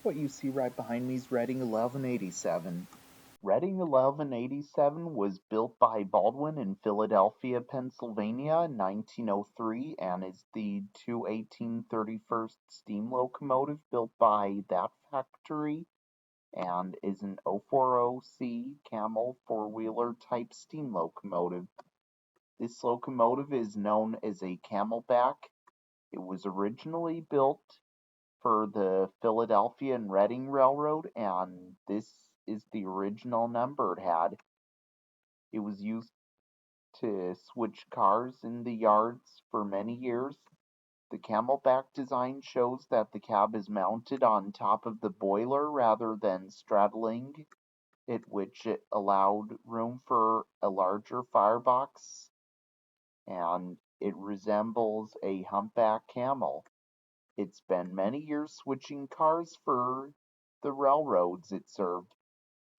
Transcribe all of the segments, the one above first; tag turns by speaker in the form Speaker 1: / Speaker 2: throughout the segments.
Speaker 1: What you see right behind me is Reading 1187. Reading 1187 was built by Baldwin in Philadelphia, Pennsylvania in 1903 and is the 21831st steam locomotive built by that factory and is an 040C Camel four-wheeler type steam locomotive. This locomotive is known as a Camelback. It was originally built for the Philadelphia and Reading Railroad, and this is the original number it had. It was used to switch cars in the yards for many years. The Camelback design shows that the cab is mounted on top of the boiler rather than straddling it, which it allowed room for a larger firebox, and it resembles a humpback camel. It's been many years switching cars for the railroads it served.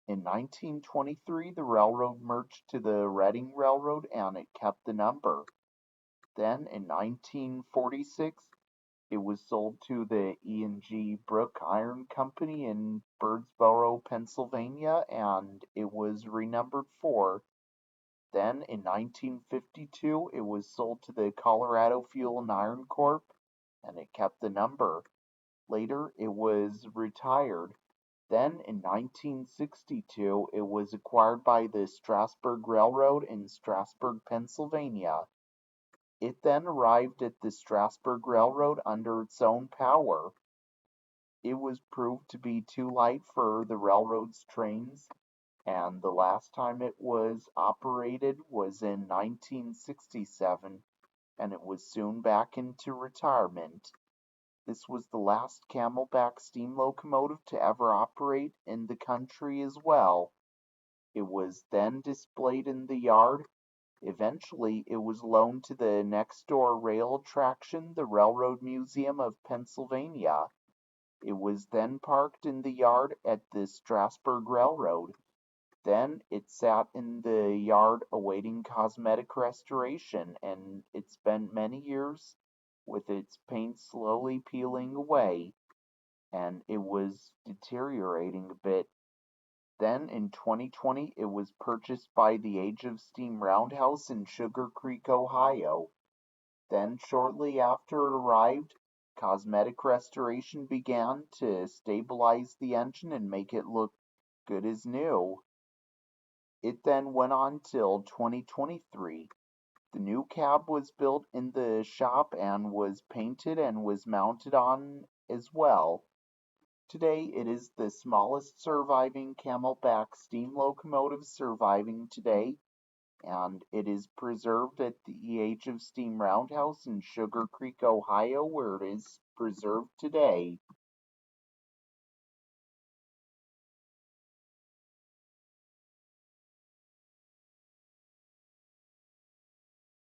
Speaker 1: In 1923, the railroad merged to the Reading Railroad and it kept the number. Then, in 1946, it was sold to the E&G Brooke Iron Company in Birdsboro, Pennsylvania, and it was renumbered 4. Then, in 1952, it was sold to the Colorado Fuel and Iron Corp., and it kept the number. Later, it was retired. Then, in 1962, it was acquired by the Strasburg Railroad in Strasburg, Pennsylvania. It then arrived at the Strasburg Railroad under its own power. It was proved to be too light for the railroad's trains, and the last time it was operated was in 1967, and it was soon back into retirement. This was the last Camelback steam locomotive to ever operate in the country as well. It was then displayed in the yard. Eventually, it was loaned to the next door rail attraction, the Railroad Museum of Pennsylvania. It was then parked in the yard at the Strasburg Railroad. Then it sat in the yard awaiting cosmetic restoration, and it spent many years with its paint slowly peeling away, and it was deteriorating a bit. Then in 2020 it was purchased by the Age of Steam Roundhouse in Sugarcreek, Ohio. Then shortly after it arrived, cosmetic restoration began to stabilize the engine and make it look good as new. It then went on till 2023. The new cab was built in the shop and was painted and was mounted on as well. Today it is the smallest surviving Camelback steam locomotive surviving today, and it is preserved at the Age of Steam Roundhouse in Sugarcreek, Ohio, where it is preserved today.